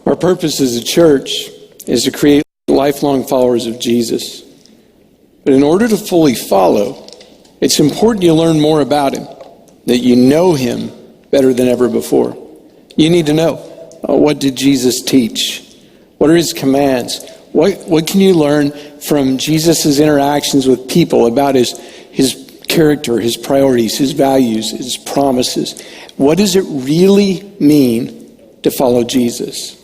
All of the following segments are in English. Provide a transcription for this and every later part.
Our purpose as a church is to create lifelong followers of Jesus. But in order to fully follow, it's important you learn more about him, that you know him better than ever before. You need to know, what did Jesus teach? What are his commands? What can you learn from Jesus' interactions with people about his character, his priorities, his values, his promises? What does it really mean to follow Jesus?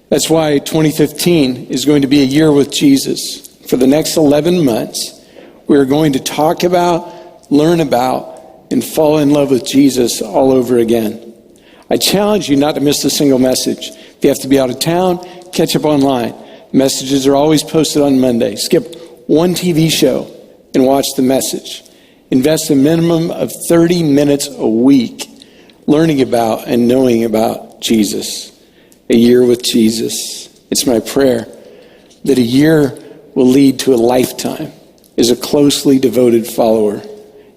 That's why 2015 is going to be a year with Jesus. For the next 11 months, we're going to talk about, learn about, and fall in love with Jesus all over again. I challenge you not to miss a single message. If you have to be out of town, catch up online. Messages are always posted on Monday. Skip one TV show and watch the message. Invest a minimum of 30 minutes a week learning about and knowing about Jesus. A year with Jesus. It's my prayer that a year will lead to a lifetime as a closely devoted follower.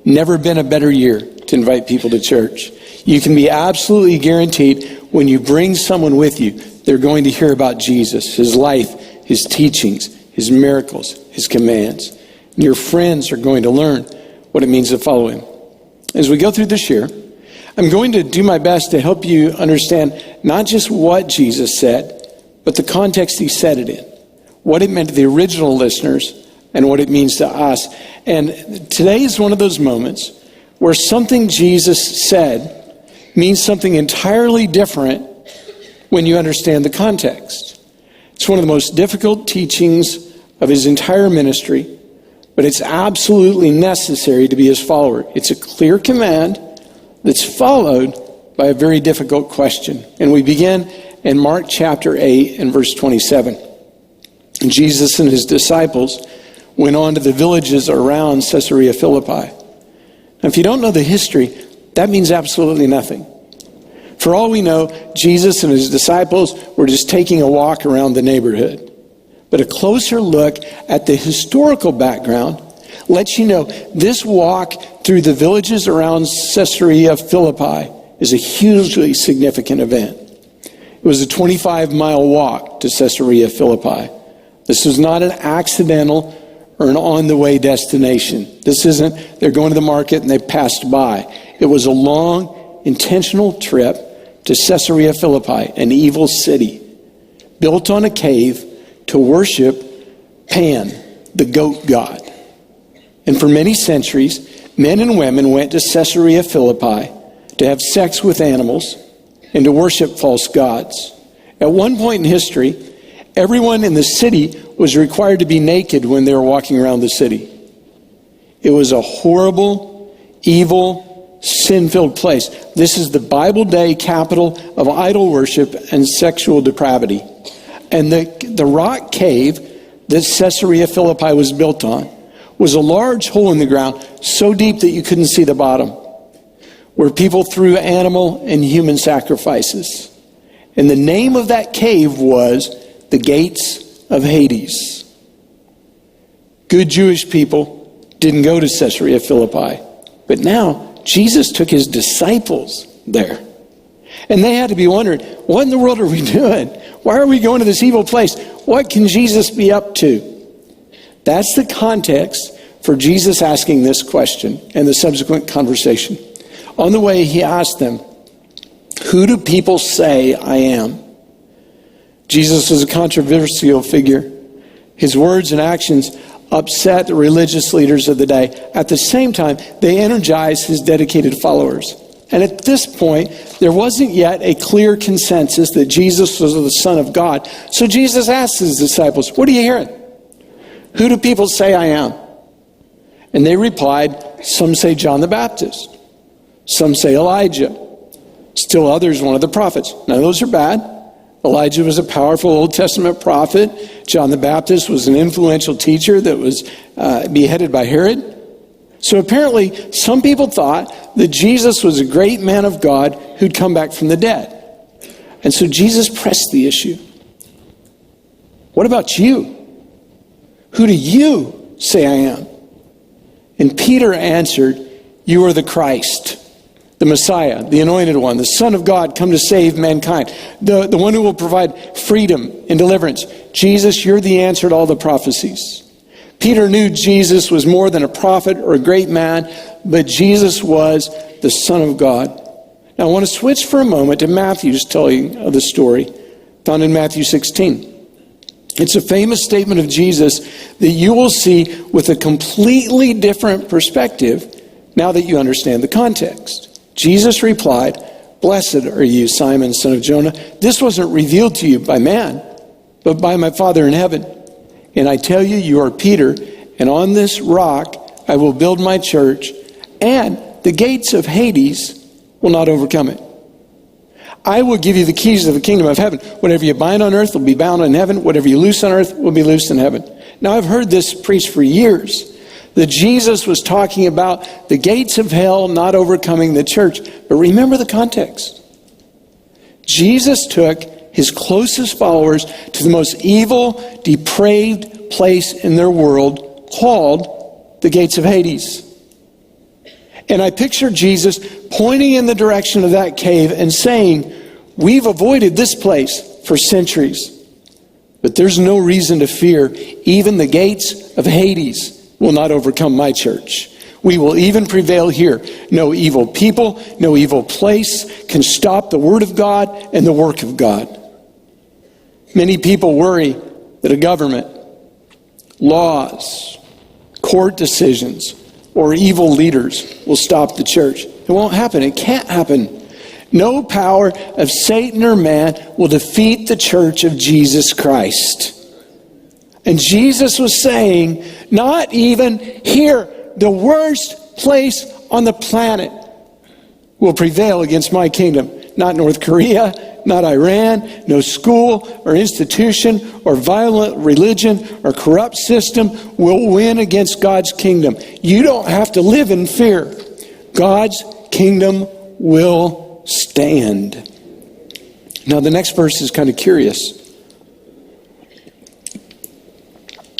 Never been a better year to invite people to church. You can be absolutely guaranteed when you bring someone with you, they're going to hear about Jesus, his life, his teachings, his miracles, his commands. And your friends are going to learn what it means to follow him. As we go through this year, I'm going to do my best to help you understand not just what Jesus said, but the context he said it in, what it meant to the original listeners, and what it means to us. And today is one of those moments where something Jesus said means something entirely different when you understand the context. It's one of the most difficult teachings of his entire ministry, but it's absolutely necessary to be his follower. It's a clear command that's followed by a very difficult question. And we begin in Mark chapter 8 and verse 27. And Jesus and his disciples went on to the villages around Caesarea Philippi. Now, if you don't know the history, that means absolutely nothing. For all we know, Jesus and his disciples were just taking a walk around the neighborhood. But a closer look at the historical background lets you know this walk through the villages around Caesarea Philippi is a hugely significant event. It was a 25-mile walk to Caesarea Philippi. This was not an accidental or an on-the-way destination. This isn't, they're going to the market and they passed by. It was a long, intentional trip to Caesarea Philippi, an evil city, built on a cave to worship Pan, the goat god. And for many centuries, men and women went to Caesarea Philippi to have sex with animals and to worship false gods. At one point in history, everyone in the city was required to be naked when they were walking around the city. It was a horrible, evil, sin-filled place. This is the Bible Day capital of idol worship and sexual depravity. And the rock cave that Caesarea Philippi was built on was a large hole in the ground so deep that you couldn't see the bottom, where people threw animal and human sacrifices. And the name of that cave was the Gates of Hades. Good Jewish people didn't go to Caesarea Philippi, but now Jesus took his disciples there. And they had to be wondering, what in the world are we doing? Why are we going to this evil place? What can Jesus be up to? That's the context for Jesus asking this question and the subsequent conversation. On the way, he asked them, "Who do people say I am?" Jesus was a controversial figure. His words and actions upset the religious leaders of the day. At the same time, they energized his dedicated followers. And at this point, there wasn't yet a clear consensus that Jesus was the Son of God. So Jesus asked his disciples, "What are you hearing? Who do people say I am?" And they replied, "Some say John the Baptist. Some say Elijah. Still others, one of the prophets." Now those are bad. Elijah was a powerful Old Testament prophet. John the Baptist was an influential teacher that was beheaded by Herod. So apparently, some people thought that Jesus was a great man of God who'd come back from the dead. And so Jesus pressed the issue. "What about you? Who do you say I am?" And Peter answered, "You are the Christ, the Messiah, the anointed one, the Son of God, come to save mankind, the one who will provide freedom and deliverance. Jesus, you're the answer to all the prophecies. Peter knew Jesus was more than a prophet or a great man, but Jesus was the Son of God. Now I want to switch for a moment to Matthew's telling of the story, found in Matthew 16. It's a famous statement of Jesus that you will see with a completely different perspective now that you understand the context. Jesus replied, "Blessed are you, Simon, son of Jonah. This wasn't revealed to you by man, but by my Father in heaven. And I tell you, you are Peter, and on this rock I will build my church, and the gates of Hades will not overcome it. I will give you the keys of the kingdom of heaven. Whatever you bind on earth will be bound in heaven. Whatever you loose on earth will be loosed in heaven." Now, I've heard this preached for years, that Jesus was talking about the gates of hell not overcoming the church. But remember the context. Jesus took his closest followers to the most evil, depraved place in their world called the gates of Hades. And I picture Jesus pointing in the direction of that cave and saying, "We've avoided this place for centuries, but there's no reason to fear. Even the gates of Hades will not overcome my church. We will even prevail here. No evil people, no evil place can stop the word of God and the work of God." Many people worry that a government, laws, court decisions, or evil leaders will stop the church. It won't happen. It can't happen. No power of Satan or man will defeat the church of Jesus Christ. And Jesus was saying, not even here, the worst place on the planet will prevail against my kingdom. Not North Korea, not Iran, no school or institution or violent religion or corrupt system will win against God's kingdom. You don't have to live in fear. God's kingdom will stand. Now the next verse is kind of curious.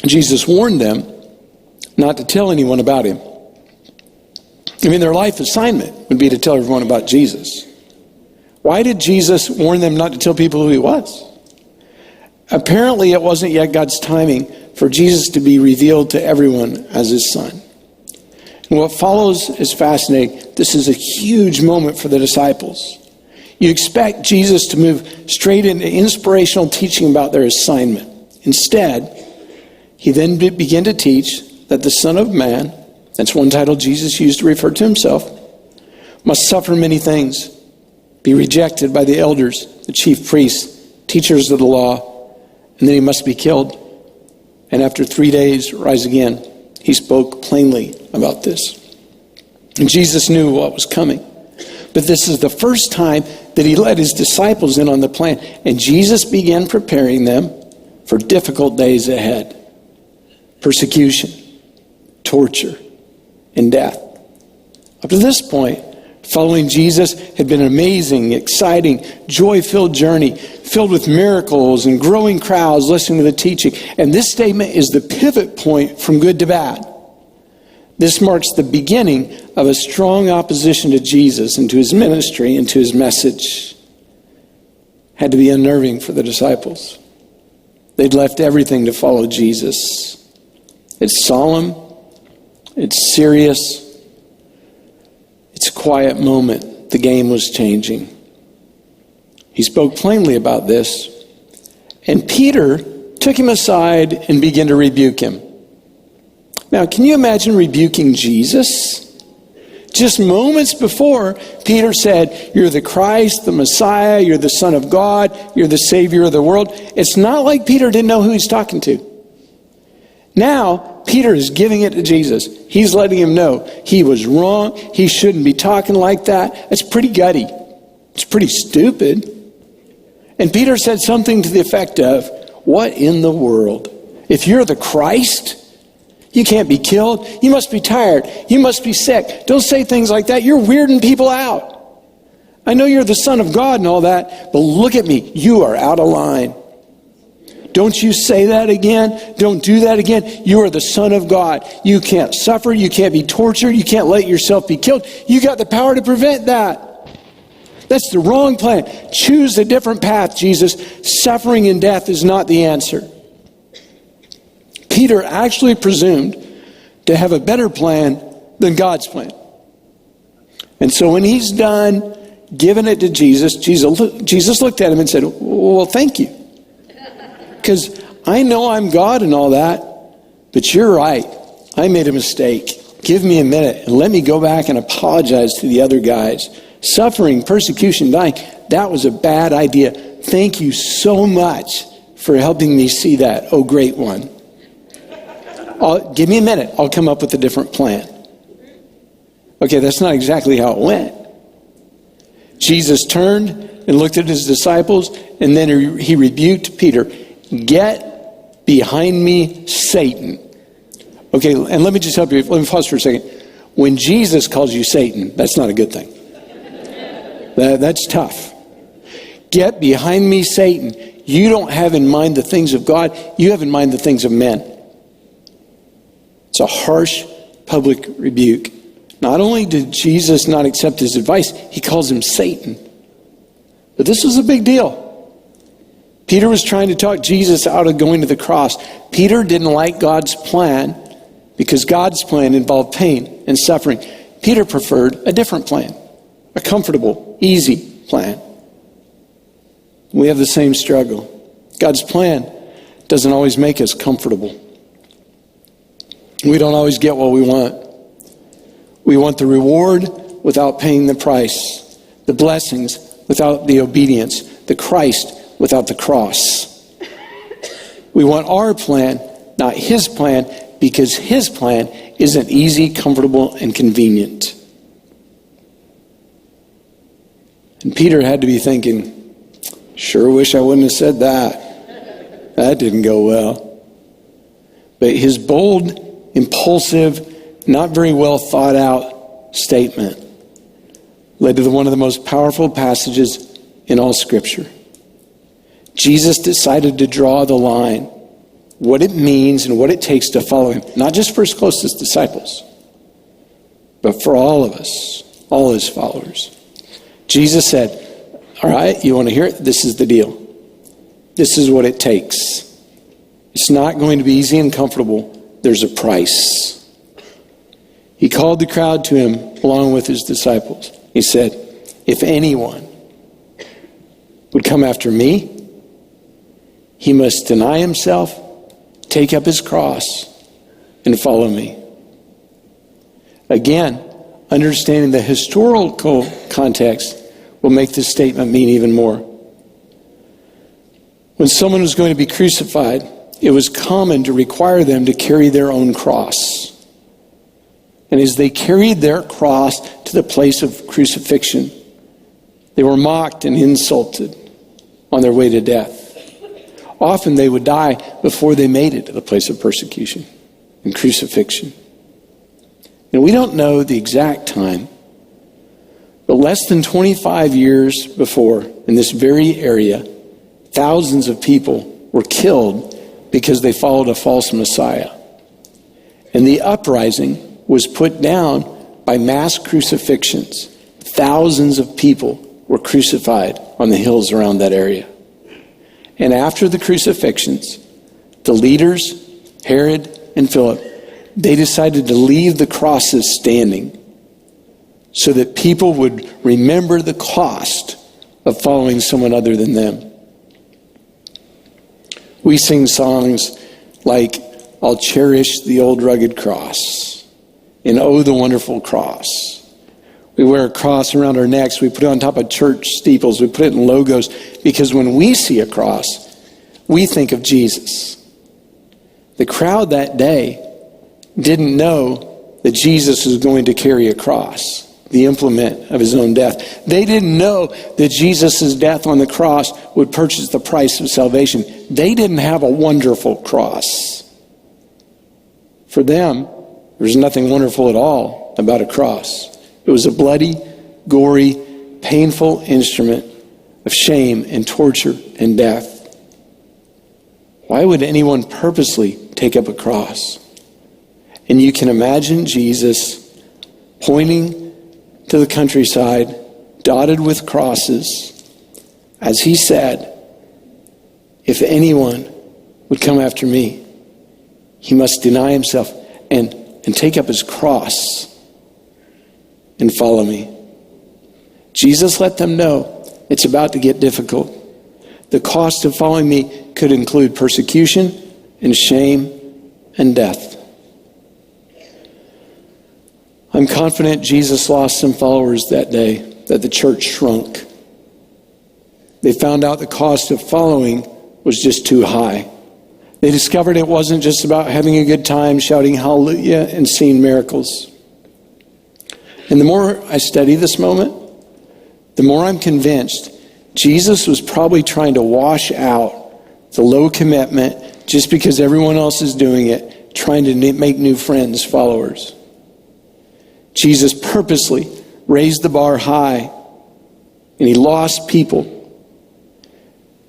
Jesus warned them not to tell anyone about him. I mean, their life assignment would be to tell everyone about Jesus. Why did Jesus warn them not to tell people who he was? Apparently, it wasn't yet God's timing for Jesus to be revealed to everyone as his son. And what follows is fascinating. This is a huge moment for the disciples. You expect Jesus to move straight into inspirational teaching about their assignment. Instead, he then began to teach that the Son of Man, that's one title Jesus used to refer to himself, must suffer many things, be rejected by the elders, the chief priests, teachers of the law, and then he must be killed. And after 3 days, rise again. He spoke plainly about this. And Jesus knew what was coming. But this is the first time that he let his disciples in on the plan. And Jesus began preparing them for difficult days ahead. Persecution, torture, and death. Up to this point, following Jesus had been an amazing, exciting, joy-filled journey, filled with miracles and growing crowds listening to the teaching. And this statement is the pivot point from good to bad. This marks the beginning of a strong opposition to Jesus and to his ministry and to his message. Had to be unnerving for the disciples. They'd left everything to follow Jesus. It's solemn. It's serious. It's a quiet moment. The game was changing. He spoke plainly about this, and Peter took him aside and began to rebuke him. Now, can you imagine rebuking Jesus? Just moments before, Peter said, "You're the Christ, the Messiah, you're the Son of God, you're the Savior of the world." It's not like Peter didn't know who he's talking to. Now, Peter is giving it to Jesus. He's letting him know he was wrong. He shouldn't be talking like that. It's pretty gutty. It's pretty stupid. And Peter said something to the effect of, "What in the world? If you're the Christ, you can't be killed. You must be tired. You must be sick. Don't say things like that. You're weirding people out. I know you're the Son of God and all that, but look at me. You are out of line. Don't you say that again. Don't do that again. You are the Son of God. You can't suffer. You can't be tortured. You can't let yourself be killed. You got the power to prevent that. That's the wrong plan. Choose a different path, Jesus. Suffering and death is not the answer. Peter actually presumed to have a better plan than God's plan. And so when he's done giving it to Jesus, Jesus looked at him and said, well, thank you. Because I know I'm God and all that, but you're right. I made a mistake. Give me a minute and let me go back and apologize to the other guys. Suffering, persecution, dying, that was a bad idea. Thank you so much for helping me see that, oh great one. Give me a minute. I'll come up with a different plan. Okay, that's not exactly how it went. Jesus turned and looked at his disciples, and then he rebuked Peter. Get behind me, Satan. Okay, and let me just help you. Let me pause for a second. When Jesus calls you Satan, that's not a good thing. That's tough. Get behind me, Satan. You don't have in mind the things of God. You have in mind the things of men. It's a harsh public rebuke. Not only did Jesus not accept his advice, he calls him Satan. But this was a big deal. Peter was trying to talk Jesus out of going to the cross. Peter didn't like God's plan because God's plan involved pain and suffering. Peter preferred a different plan, a comfortable, easy plan. We have the same struggle. God's plan doesn't always make us comfortable. We don't always get what we want. We want the reward without paying the price, the blessings without the obedience, the Christ without the cross. We want our plan, not his plan, because his plan isn't easy, comfortable, and convenient. And Peter had to be thinking, sure wish I wouldn't have said that. That didn't go well. But his bold, impulsive, not very well thought out statement led to one of the most powerful passages in all Scripture. Jesus decided to draw the line, what it means and what it takes to follow him, not just for his closest disciples, but for all of us, all his followers. Jesus said, all right, you want to hear it? This is the deal. This is what it takes. It's not going to be easy and comfortable. There's a price. He called the crowd to him along with his disciples. He said, if anyone would come after me, he must deny himself, take up his cross, and follow me. Again, understanding the historical context will make this statement mean even more. When someone was going to be crucified, it was common to require them to carry their own cross. And as they carried their cross to the place of crucifixion, they were mocked and insulted on their way to death. Often they would die before they made it to the place of persecution and crucifixion. And we don't know the exact time, but less than 25 years before, in this very area, thousands of people were killed because they followed a false Messiah. And the uprising was put down by mass crucifixions. Thousands of people were crucified on the hills around that area. And after the crucifixions, the leaders, Herod and Philip, they decided to leave the crosses standing so that people would remember the cost of following someone other than them. We sing songs like, I'll cherish the old rugged cross, and oh, the wonderful cross. We wear a cross around our necks. We put it on top of church steeples. We put it in logos because when we see a cross, we think of Jesus. The crowd that day didn't know that Jesus was going to carry a cross, the implement of his own death. They didn't know that Jesus' death on the cross would purchase the price of salvation. They didn't have a wonderful cross. For them, there was nothing wonderful at all about a cross. It was a bloody, gory, painful instrument of shame and torture and death. Why would anyone purposely take up a cross? And you can imagine Jesus pointing to the countryside, dotted with crosses, as he said, if anyone would come after me, he must deny himself and take up his cross and follow me. Jesus let them know it's about to get difficult. The cost of following me could include persecution and shame and death. I'm confident Jesus lost some followers that day, that the church shrunk. They found out the cost of following was just too high. They discovered it wasn't just about having a good time, shouting hallelujah, and seeing miracles. And the more I study this moment, the more I'm convinced Jesus was probably trying to wash out the low commitment just because everyone else is doing it, trying to make new friends, followers. Jesus purposely raised the bar high, and he lost people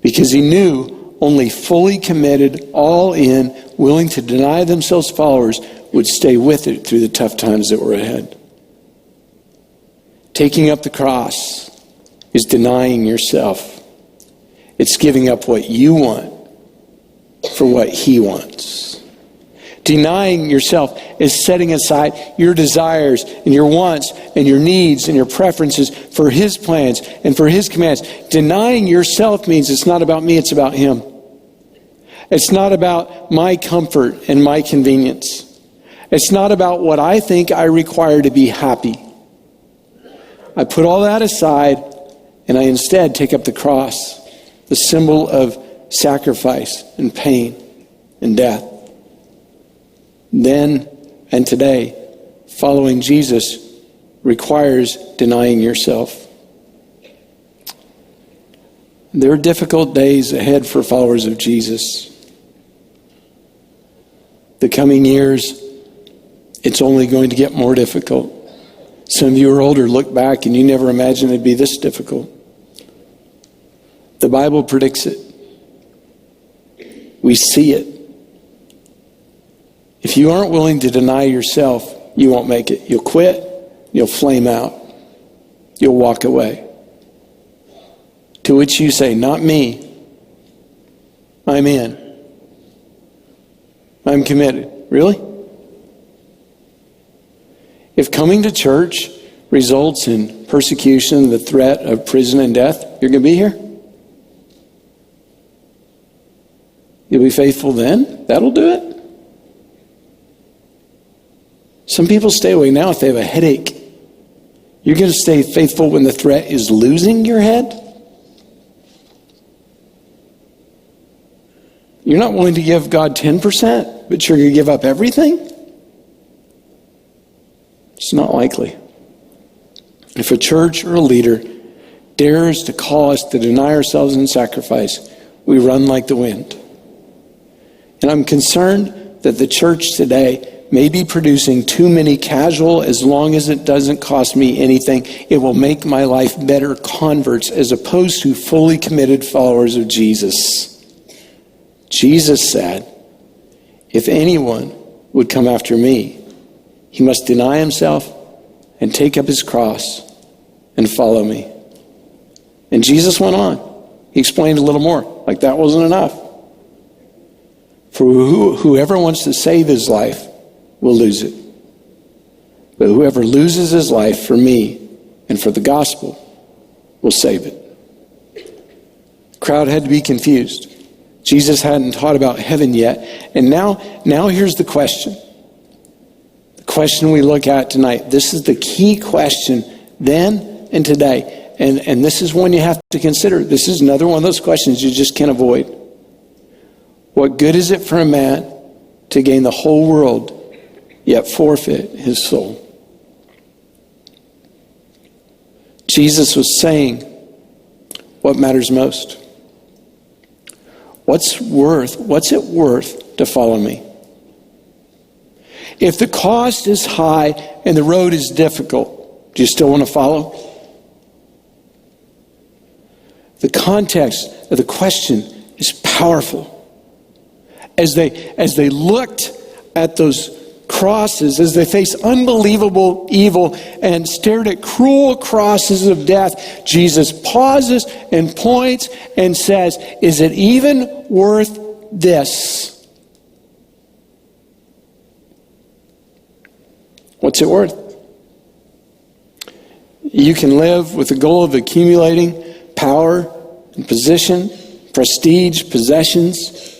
because he knew only fully committed, all in, willing to deny themselves followers would stay with it through the tough times that were ahead. Taking up the cross is denying yourself. It's giving up what you want for what he wants. Denying yourself is setting aside your desires and your wants and your needs and your preferences for his plans and for his commands. Denying yourself means it's not about me, it's about him. It's not about my comfort and my convenience. It's not about what I think I require to be happy. I put all that aside and I instead take up the cross, the symbol of sacrifice and pain and death. Then and today, following Jesus requires denying yourself. There are difficult days ahead for followers of Jesus. The coming years, it's only going to get more difficult. Some of you are older, look back and you never imagined it'd be this difficult. The Bible predicts it. We see it. If you aren't willing to deny yourself, you won't make it. You'll quit. You'll flame out. You'll walk away. To which you say, not me. I'm in. I'm committed. Really? If coming to church results in persecution, the threat of prison and death, you're going to be here? You'll be faithful then? That'll do it? Some people stay away now if they have a headache. You're going to stay faithful when the threat is losing your head? You're not willing to give God 10%, but you're going to give up everything? It's not likely. If a church or a leader dares to call us to deny ourselves and sacrifice, we run like the wind. And I'm concerned that the church today may be producing too many casual, as long as it doesn't cost me anything, it will make my life better converts as opposed to fully committed followers of Jesus. Jesus said, if anyone would come after me, he must deny himself and take up his cross and follow me. And Jesus went on. He explained a little more, like that wasn't enough. For whoever wants to save his life will lose it. But whoever loses his life for me and for the gospel will save it. The crowd had to be confused. Jesus hadn't taught about heaven yet. And now here's the question. The question we look at tonight. This is the key question then and today. And this is one you have to consider. This is another one of those questions you just can't avoid. What good is it for a man to gain the whole world yet forfeit his soul? Jesus was saying, what matters most? What's it worth to follow me? If the cost is high and the road is difficult, do you still want to follow? The context of the question is powerful. as they looked at those crosses, as they faced unbelievable evil and stared at cruel crosses of death, Jesus pauses and points and says, is it even worth this? What's it worth? You can live with the goal of accumulating power and position, prestige, possessions.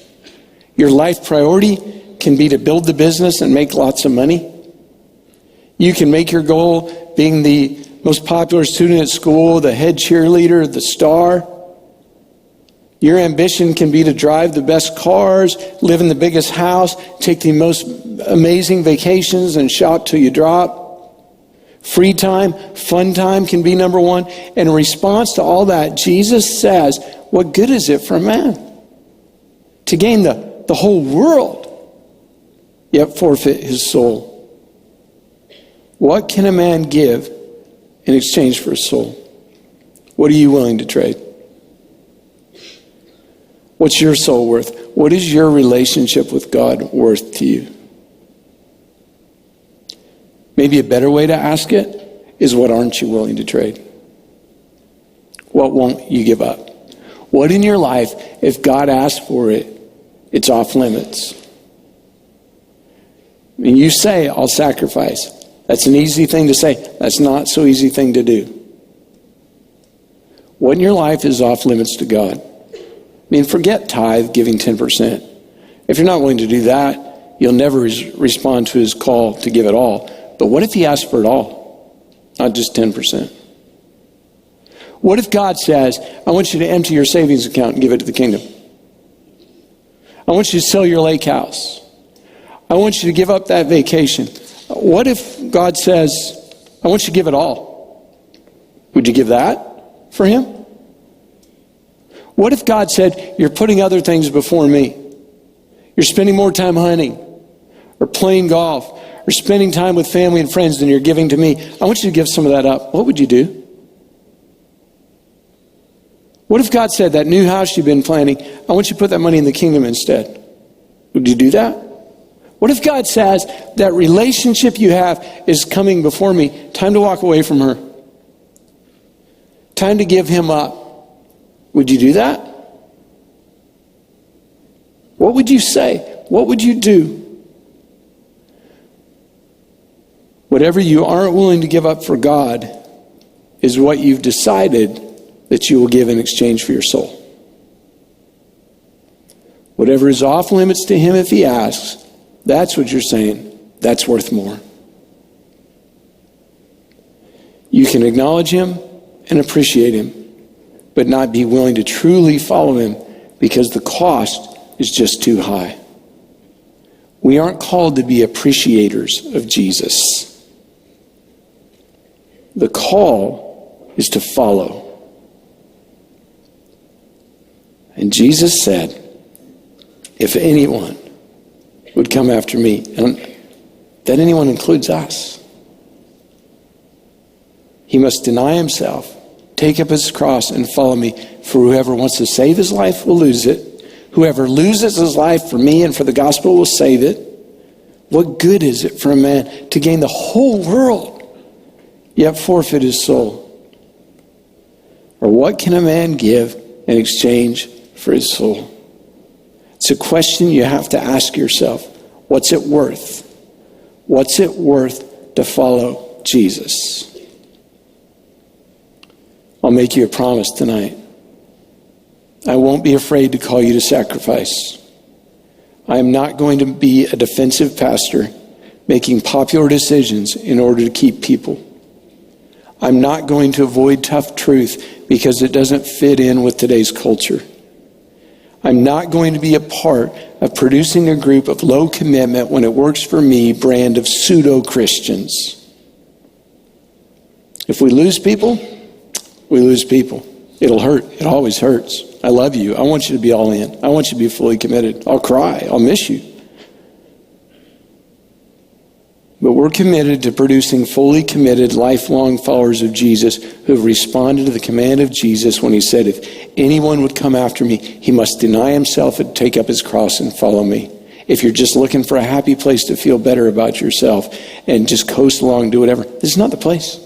Your life priority can be to build the business and make lots of money. You can make your goal being the most popular student at school, the head cheerleader, the star. Your ambition can be to drive the best cars, live in the biggest house, take the most amazing vacations, and shop till you drop. Free time, fun time can be number one. And in response to all that, Jesus says, what good is it for a man to gain the whole world, yet forfeit his soul? What can a man give in exchange for his soul? What are you willing to trade? What's your soul worth? What is your relationship with God worth to you? Maybe a better way to ask it is, what aren't you willing to trade? What won't you give up? What in your life, if God asks for it, it's off limits? I mean, you say, I'll sacrifice. That's an easy thing to say. That's not so easy thing to do. What in your life is off limits to God? I mean, forget tithe, giving 10%. If you're not willing to do that, you'll never respond to his call to give it all. But what if he asks for it all? Not just 10%. What if God says, I want you to empty your savings account and give it to the kingdom? I want you to sell your lake house. I want you to give up that vacation. What if God says, I want you to give it all? Would you give that for him? What if God said, you're putting other things before me? You're spending more time hunting or playing golf or spending time with family and friends than you're giving to me. I want you to give some of that up. What would you do? What if God said, that new house you've been planning, I want you to put that money in the kingdom instead? Would you do that? What if God says, that relationship you have is coming before me, time to walk away from her? Time to give him up. Would you do that? What would you say? What would you do? Whatever you aren't willing to give up for God is what you've decided that you will give in exchange for your soul. Whatever is off limits to him if he asks, that's what you're saying. That's worth more. You can acknowledge him and appreciate him, but not be willing to truly follow him because the cost is just too high. We aren't called to be appreciators of Jesus. The call is to follow. And Jesus said, if anyone would come after me, and that anyone includes us, he must deny himself, take up his cross, and follow me. For whoever wants to save his life will lose it. Whoever loses his life for me and for the gospel will save it. What good is it for a man to gain the whole world, yet forfeit his soul? Or what can a man give in exchange for his soul? It's a question you have to ask yourself. What's it worth? What's it worth to follow Jesus? I'll make you a promise tonight. I won't be afraid to call you to sacrifice. I am not going to be a defensive pastor making popular decisions in order to keep people. I'm not going to avoid tough truth because it doesn't fit in with today's culture. I'm not going to be a part of producing a group of low commitment when it works for me brand of pseudo-Christians. If we lose people, we lose people. It'll hurt. It always hurts. I love you. I want you to be all in. I want you to be fully committed. I'll cry. I'll miss you. But we're We're committed to producing fully committed, lifelong followers of Jesus who have responded to the command of Jesus when he said, if anyone would come after me, he must deny himself and take up his cross and follow me. If you're just looking for a happy place to feel better about yourself and just coast along, do whatever, this is not the place.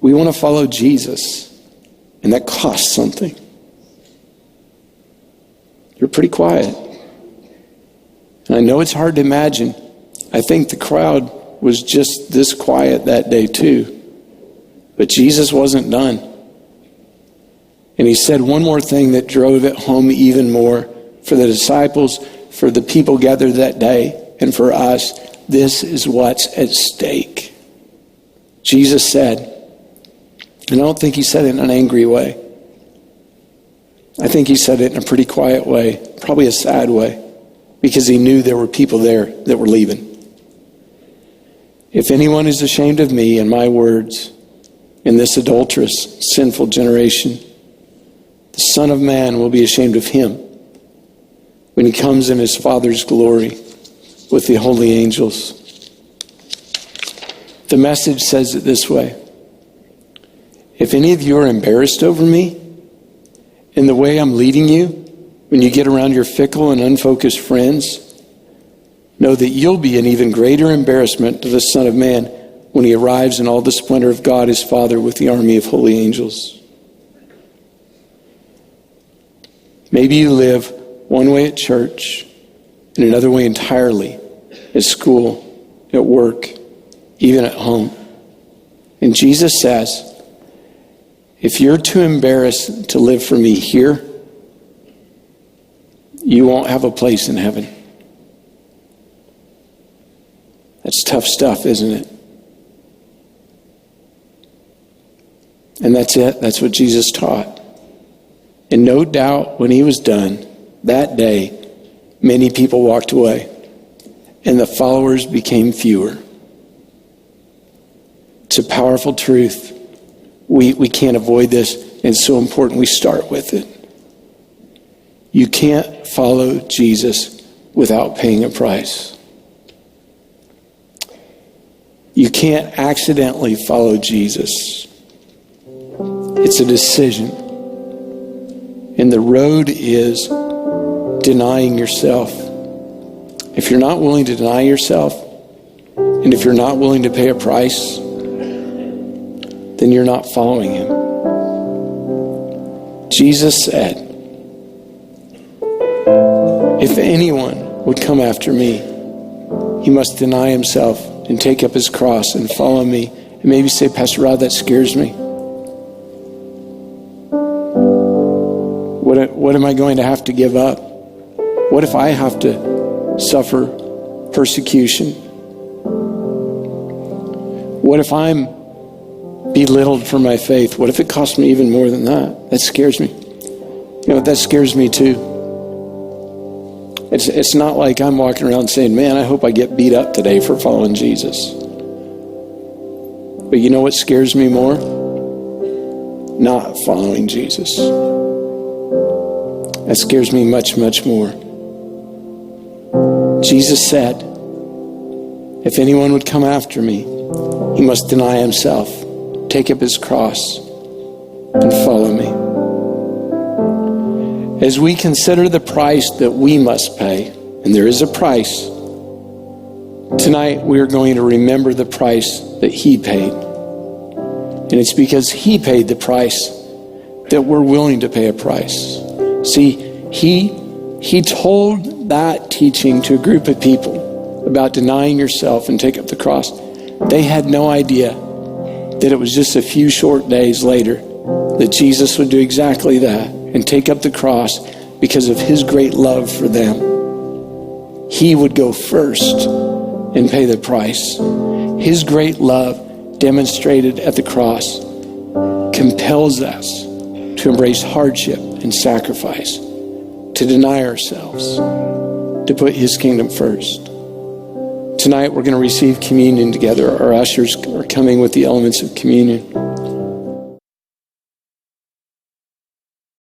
We want to follow Jesus, and that costs something. You're pretty quiet. And I know it's hard to imagine. I think the crowd was just this quiet that day too. But Jesus wasn't done. And he said one more thing that drove it home even more for the disciples, for the people gathered that day, and for us. This is what's at stake. Jesus said, and I don't think he said it in an angry way. I think he said it in a pretty quiet way, probably a sad way, because he knew there were people there that were leaving. If anyone is ashamed of me and my words in this adulterous, sinful generation, the Son of Man will be ashamed of him when he comes in his Father's glory with the holy angels. The Message says it this way: if any of you are embarrassed over me in the way I'm leading you, when you get around your fickle and unfocused friends, know that you'll be an even greater embarrassment to the Son of Man when he arrives in all the splendor of God his Father with the army of holy angels. Maybe you live one way at church and another way entirely at school, at work, even at home. And Jesus says, if you're too embarrassed to live for me here, you won't have a place in heaven. That's tough stuff, isn't it? And that's it. That's what Jesus taught. And no doubt when he was done, that day, many people walked away, and the followers became fewer. It's a powerful truth. We can't avoid this, and it's so important we start with it. You can't follow Jesus without paying a price. You can't accidentally follow Jesus. It's a decision. And the road is denying yourself. If you're not willing to deny yourself, and if you're not willing to pay a price, then you're not following him. Jesus said, if anyone would come after me, he must deny himself and take up his cross and follow me. And maybe say, Pastor Rod, that scares me. What am I going to have to give up? What if I have to suffer persecution? What if I'm belittled for my faith? What if it costs me even more than that? That scares me. You know, that scares me too. It's not like I'm walking around saying, man, I hope I get beat up today for following Jesus. But you know what scares me more? Not following Jesus. That scares me much, much more. Jesus said, if anyone would come after me, he must deny himself, take up his cross, and follow me. As we consider the price that we must pay, and there is a price, tonight we are going to remember the price that he paid. And it's because he paid the price that we're willing to pay a price. See, he told that teaching to a group of people about denying yourself and take up the cross. They had no idea that it was just a few short days later that Jesus would do exactly that and take up the cross because of his great love for them. He would go first and pay the price. His great love demonstrated at the cross compels us to embrace hardship and sacrifice, to deny ourselves, to put his kingdom first. Tonight we're going to receive communion together. Our ushers are coming with the elements of communion.